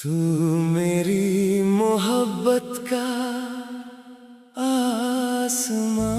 तू मेरी मोहब्बत का आसमां।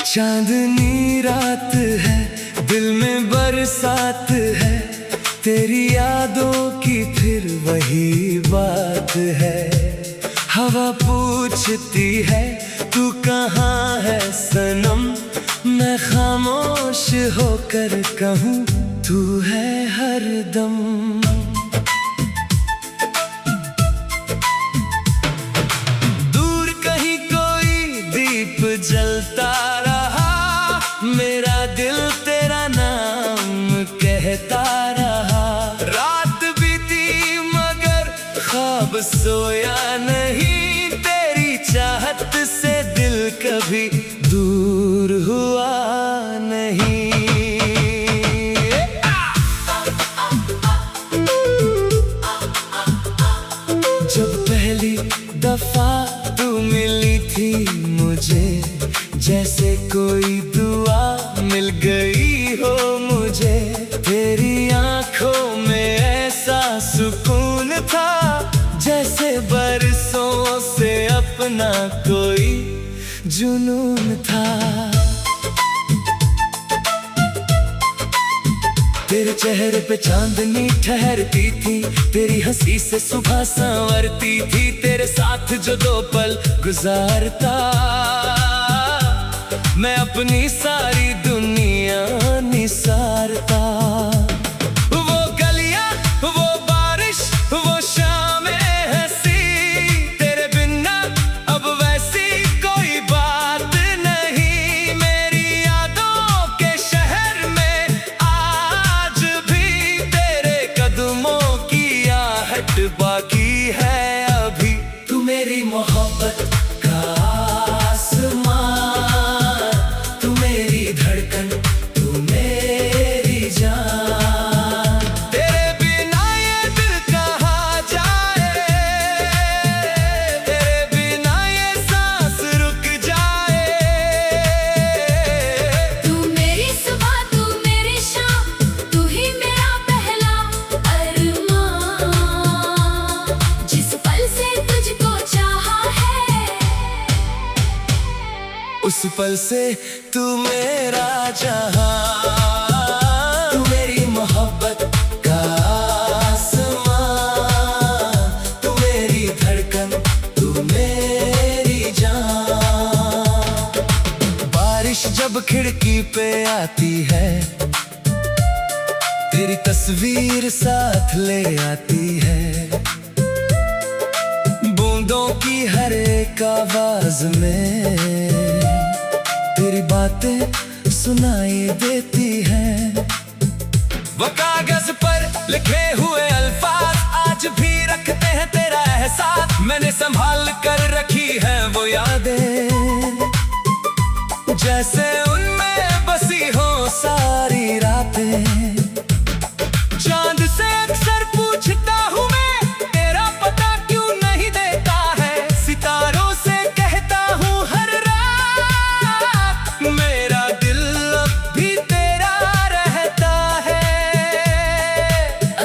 चांदनी रात है, दिल में बरसात है, तेरी यादों की फिर वही बात है। हवा पूछती है तू कहाँ है सनम, मैं खामोश होकर कहूँ तू है हरदम। दूर कहीं कोई दीप जलता मेरा दिल तेरा नाम कहता रहा। रात बीती मगर ख्वाब सोया नहीं, तेरी चाहत से दिल कभी दूर हुआ नहीं। जब पहली दफा तू मिली थी मुझे, जैसे कोई दुआ मिल गई हो मुझे। तेरी आंखों में ऐसा सुकून था, जैसे बरसों से अपना कोई जुनून था। तेरे चेहरे पे चांदनी ठहरती थी, तेरी हंसी से सुबह संवरती थी। तेरे साथ जो दो पल गुजारता, मैं अपनी सारी दुनिया निसारता। वो गलियां, वो बारिश, वो शामें हंसी, तेरे बिना अब वैसी कोई बात नहीं। मेरी यादों के शहर में आज भी तेरे कदमों की आहट बाकी है अभी। तू मेरी मोहब्बत का आसमां, धड़कन तू मेरी जान। तेरे बिना ये दिल कहाँ जाए, तेरे बिना ये सांस रुक जाए। तू मेरी सुबह, तू मेरी शाम, तू ही मेरा पहला अरमान। जिस पल से तुझको चाहा है, उस पल से तू मेरा जहां। तू मेरी मोहब्बत का आसमां, तू मेरी धड़कन, तू मेरी जान। बारिश जब खिड़की पे आती है, तेरी तस्वीर साथ ले आती है। बूंदों की हर एक आवाज में तेरी बातें सुनाई देती हैं। वो कागज पर लिखे हुए अल्फाज आज भी रखते हैं तेरा एहसास। मैंने संभाल कर रखी है वो यादें, जैसे उनमें बसी हो सारी रातें। चांद से अक्सर पूछता हूँ मैं, तेरा पता क्यों नहीं देता है। सितारों से कहता हूँ हर रात, मेरा दिल अब भी तेरा रहता है।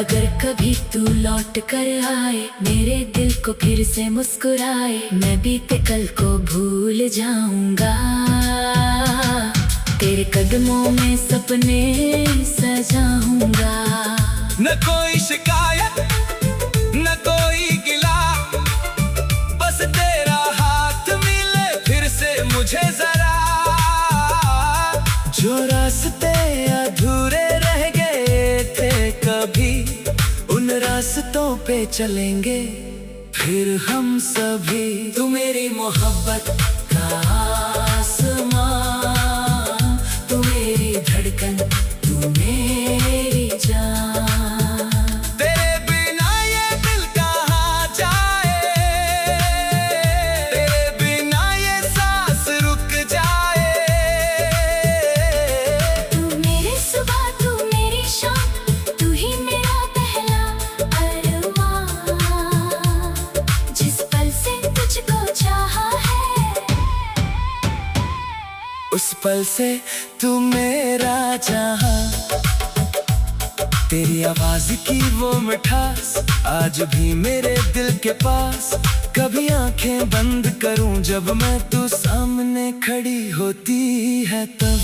अगर कभी तू लौट कर आए, मेरे दिल को फिर से मुस्कुराए, मैं बीते कल को भूल जाऊंगा। तेरे कदमों में सपने सजाऊंगा। न कोई शिकायत, न कोई गिला, बस तेरा हाथ मिले फिर से मुझे जरा। जो रास्ते अधूरे रह गए थे कभी, उन रास्तों पे चलेंगे फिर हम सभी। तू मेरी मोहब्बत का आसमां, तू मेरी धड़कन, तू मेरी जान। तेरे बिना ये दिल कहाँ जाए। पल से तू मेरा जहां। तेरी आवाज की वो मिठास आज भी मेरे दिल के पास। कभी आंखें बंद करूं जब मैं तू सामने खड़ी होती है तब।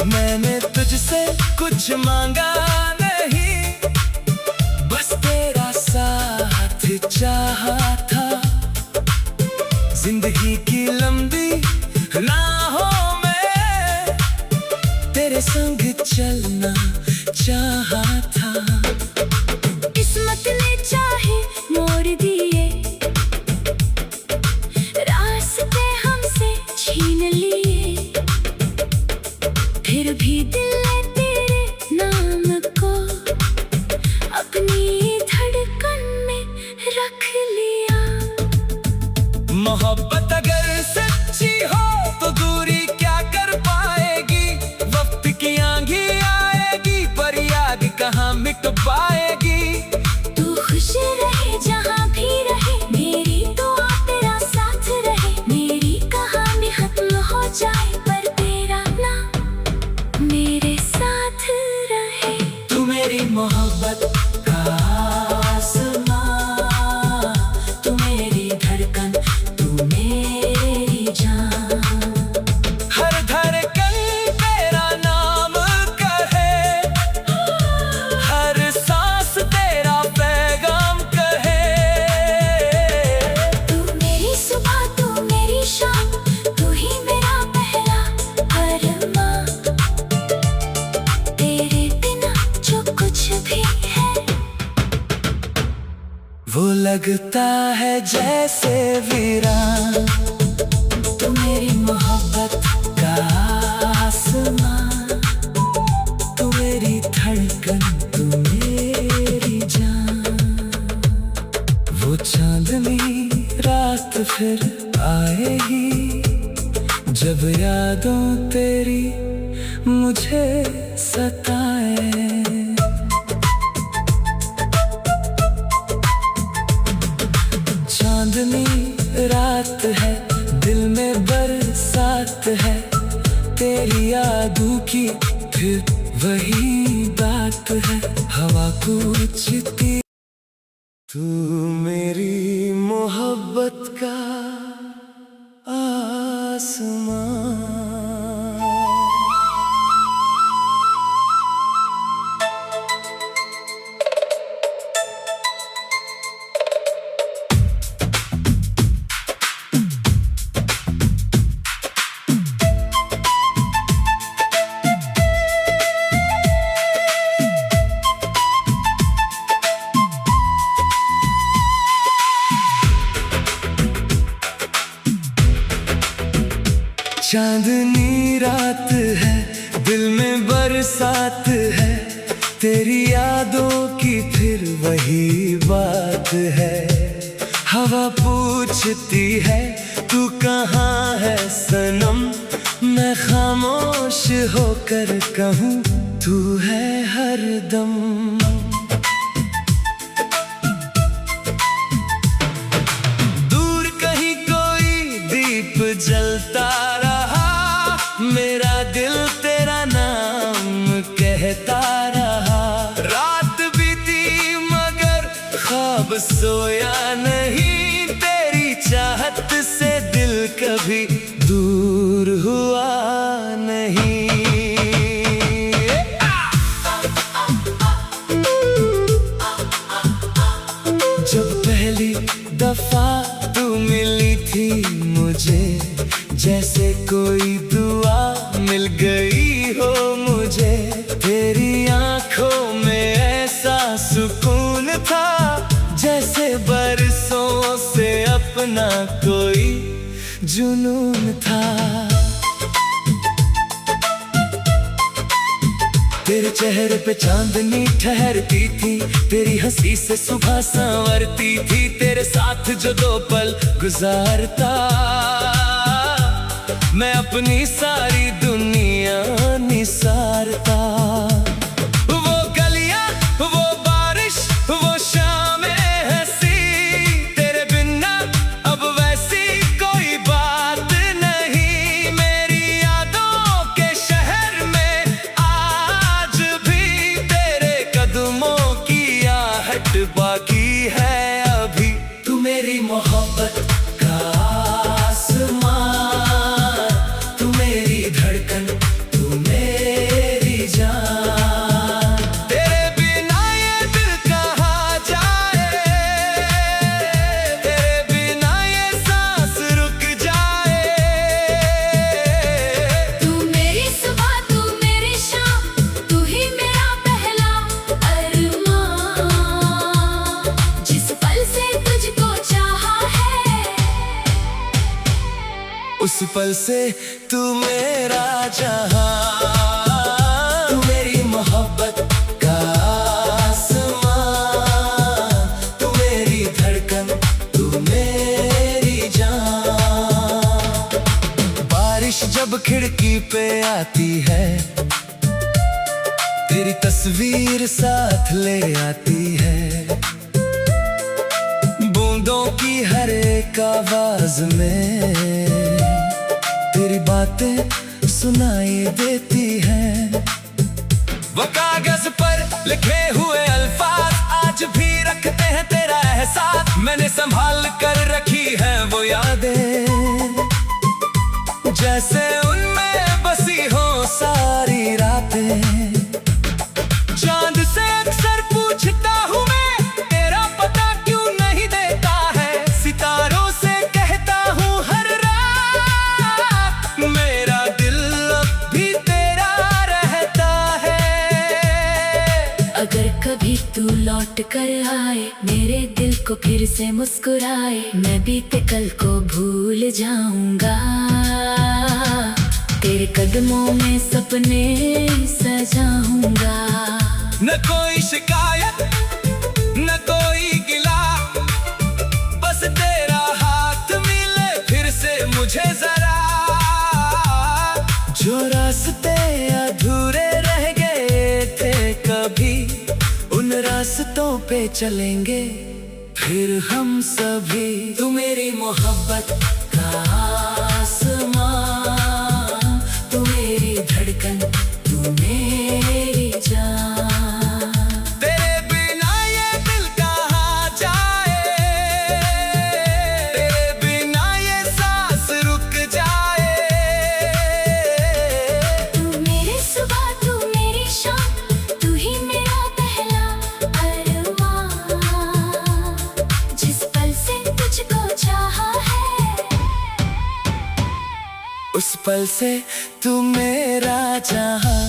मैंने तुझसे कुछ मांगा नहीं, बस तेरा साथ चाहा था। जिंदगी की लंबी राहों में तेरे संग चलना चाहा था। किस्मत ने चाहे मोड़ दिए, रास्ते हमसे छीन लिए, फिर भी दिल ने तेरे नाम को अपनी धड़कन में रख लिया। मोहब्बत अगर सच्ची हो तो दूरी क्या कर पाएगी। वक्त की आंधी आएगी पर याद कहाँ मिट पाएगी। तू खुश रहे जहाँ भी रहे, मेरी दुआ तेरा साथ रहे। मेरी कहानी खत्म हो जाए पर तेरा नाम मेरे साथ रहे। तू मेरी मोहब्बत का आसमां, तू मेरी धड़कन, तू मेरी जान। हर धड़कन तेरा नाम कहे, हर सांस तेरा पैगाम कहे। तू मेरी सुबह, तू मेरी शाम, तू ही मेरा पहला अरमां। तेरे बिना जो कुछ भी है वो लगता है जैसे वीरान। तू मेरी मोहब्बत का आसमां, तू मेरी धड़कन, तू मेरी जान। वो चांदनी रात फिर आएगी जब यादों तेरी मुझे सताए। चांदनी रात है, दिल में बरसात है, तेरी यादों की फिर वही बात है। हवा पूछती तू मेरी मोहब्बत का आसमां। चांदनी रात है, दिल में बरसात है, तेरी यादों की फिर वही बात है। हवा पूछती है तू कहाँ है सनम, मैं खामोश होकर कहूँ तू है हरदम। दूर कहीं कोई दीप जलता रहा, मेरा दिल तेरा नाम कहता रहा। रात बीती मगर ख्वाब सोया नहीं, तेरी चाहत से दिल कभी दूर हुआ नहीं। जब पहली दफा तू मिली थी मुझे, जैसे कोई दुआ मिल गई हो मुझे। तेरी आंखों में ऐसा सुकून था, जैसे बरसों से अपना कोई जुनून था। तेरे चेहरे पे चांदनी ठहरती थी, तेरी हंसी से सुबह संवरती थी। तेरे साथ जो दो पल गुजारता, मैं अपनी सारी दुनिया निसारता। वो गलियां, वो बारिश, वो शामें हंसी, तेरे बिना अब वैसी कोई बात नहीं। मेरी बाकी है अभी। तू मेरी मोहब्बत का आसमान, तू मेरी धड़कन, तू मेरी जान। तेरे बिना ये दिल कहाँ जाए, तेरे बिना ये सांस रुक जाए। तू मेरी सुबह, तू मेरी शाम, तू ही मेरा पहला अरमान। जिस पल से तुझको चाहा है, उस पल से तू मेरा जहां। तू मेरी मोहब्बत का आसमान, तू मेरी धड़कन, तू मेरी जान। बारिश जब खिड़की पे आती है, तेरी तस्वीर साथ ले आती है। बूंदों की हर एक आवाज में तेरी बातें सुनाई देती हैं। वो कागज पर लिखे हुए अल्फाज आज भी रखते हैं तेरा एहसास। मैंने संभाल कर रखी है वो यादें, जैसे उनमें बसी हो सारी रातें। चांद से अक्सर पूछता हूँ मैं, तेरा पता क्यों नहीं देता है। सितारों से कहता हूँ हर रात, मेरा दिल अब भी तेरा रहता है। अगर कभी तू लौट कर आए, मेरे दिल को फिर से मुस्कुराए, मैं बीते कल को भूल जाऊंगा। तेरे कदमों में सपने सजाऊंगा। न कोई शिकायत, न कोई गिला, बस तेरा हाथ मिले फिर से मुझे जरा। जो रास्ते अधूरे रह गए थे कभी, उन रास्तों पे चलेंगे फिर हम सभी। तू मेरी मोहब्बत का आसमान, तू मेरी धड़कन, तू मेरी जान। तेरे बिना ये दिल कहाँ जाए, तेरे बिना ये सांस रुक जाए। तू मेरी सुबह, तू मेरी शाम, तू ही मेरा पहला अरमान। जिस पल से तुझको चाहा है, उस पल से तू मेरा जहां।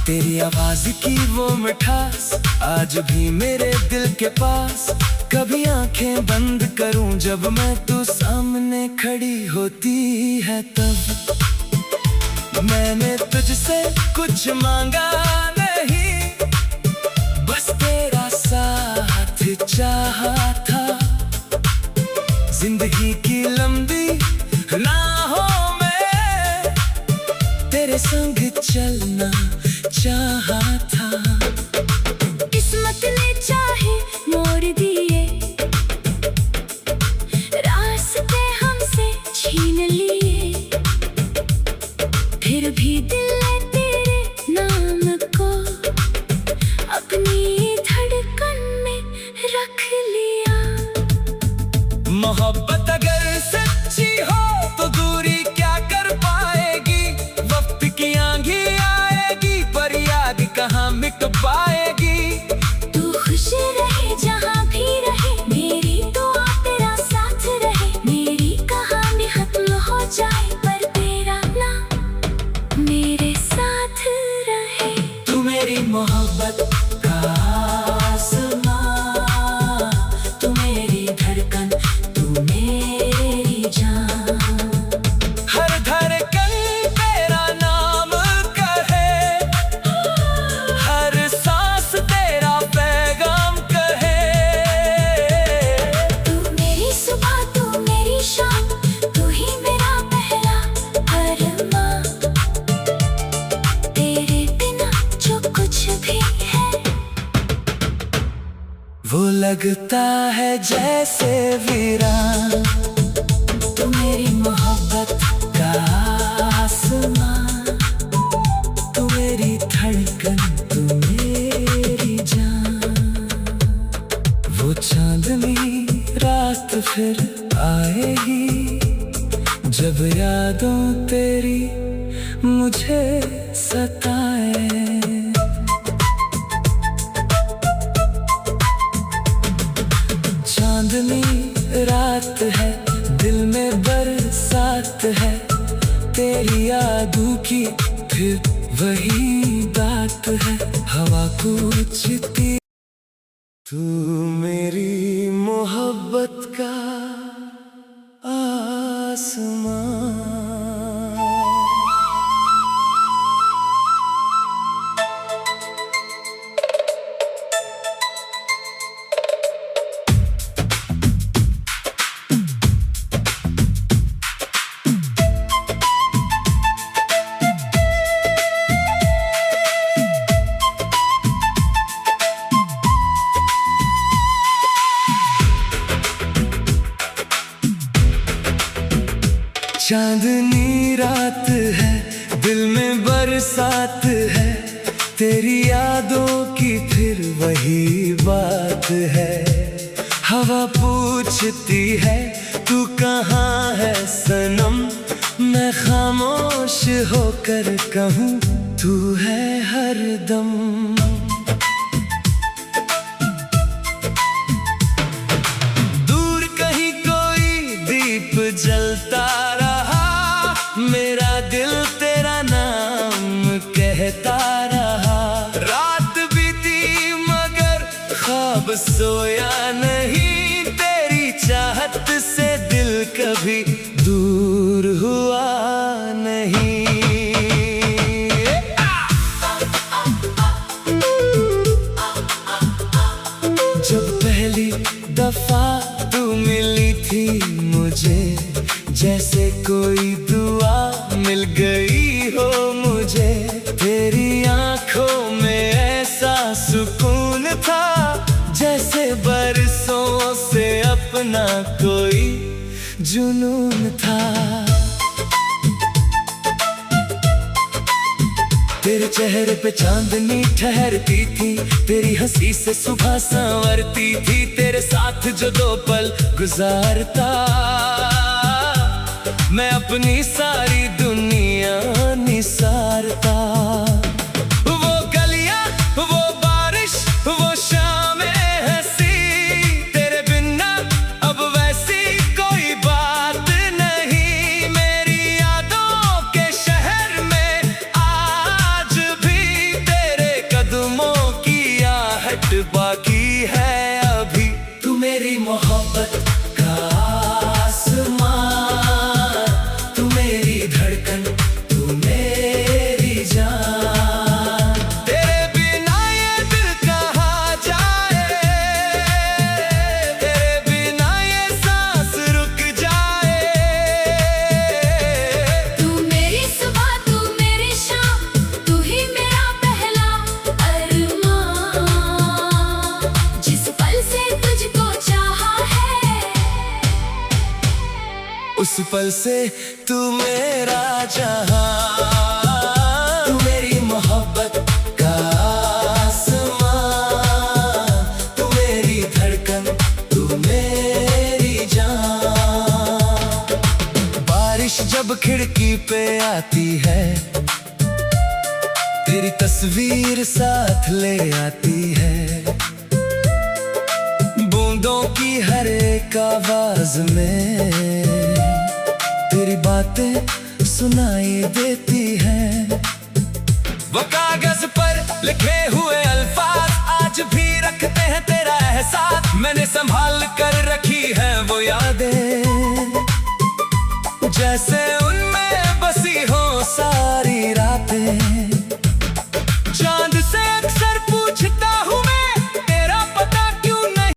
तेरी आवाज की वो मिठास आज भी मेरे दिल के पास। कभी आंखें बंद करूं जब मैं तू सामने खड़ी होती है, तब मैंने तुझसे कुछ मांगा नहीं, बस तेरा साथ चाहा था। जिंदगी की लंबी राहों में तेरे संग चलना चाहा था। किस्मत ने चाहे मोड़ दिए, रास्ते हमसे छीन लिए, फिर भी दिल ने तेरे नाम को अपनी धड़कन में रख लिया। मोहब्बत अगर सच्ची हो तो दूरी क्या कर पाएगी। वक्त की आंधी आएगी पर याद कहाँ मिट पाएगी। तू खुश रहे जहाँ भी रहे, मेरी दुआ तेरा साथ रहे। मेरी कहानी खत्म हो जाए पर तेरा नाम मेरे साथ रहे। तू मेरी मोहब्बत का आसमान, तू मेरी धड़कन, तू मेरी जान। हर धड़कन तेरा नाम कहे, हर सांस तेरा पैगाम कहे। तू मेरी सुबह, तू मेरी शाम, तू ही मेरा पहला अरमान। तेरे बिना जो कुछ भी है, वो लगता है जैसे वीरान। तू मेरी मोहब्बत का आसमान, तू मेरी धड़कन, तू मेरी जान। चांदनी रात फिर आएगी जब यादों तेरी मुझे सताए। चांदनी रात है, दिल में बरसात है, तेरी यादों की फिर वही बात है। हवा पूछती तू मेरी मोहब्बत का आसमां। चांदनी रात है, दिल में बरसात है, तेरी यादों की फिर वही बात है। हवा पूछती है तू कहाँ है सनम, मैं खामोश होकर कहूँ तू है हरदम। दूर कहीं कोई दीप जलता रहा, मेरा दिल तेरा नाम कहता रहा। रात बीती मगर ख्वाब सोया नहीं, तेरी चाहत से दिल कभी दूर हुआ नहीं। जब पहली दफा तू मिली थी मुझे, जैसे कोई दुआ मिल गई हो मुझे। तेरी आंखों में ऐसा सुकून था, जैसे बरसों से अपना कोई जुनून था। तेरे चेहरे पे चांदनी ठहरती थी, तेरी हंसी से सुबह संवरती थी। तेरे साथ जो दो पल गुजारता, मैं अपनी सारी दुनिया निसारता। वो गलियां, वो बारिश, वो शामें हंसी, तेरे बिना अब वैसी कोई बात नहीं। मेरी यादों के शहर में आज भी तेरे कदमों की आहट बाकी है अभी। तू मेरी मोहब्बत का आसमां, उस पल से तू मेरा जहां। तू मेरी मोहब्बत का आसमां, तू मेरी धड़कन, तू मेरी जान। बारिश जब खिड़की पे आती है, तेरी तस्वीर साथ ले आती है। बूंदों की हर एक आवाज में तेरी बातें सुनाई देती हैं। वो कागज पर लिखे हुए अल्फाज आज भी रखते हैं तेरा एहसास। मैंने संभाल कर रखी है वो यादें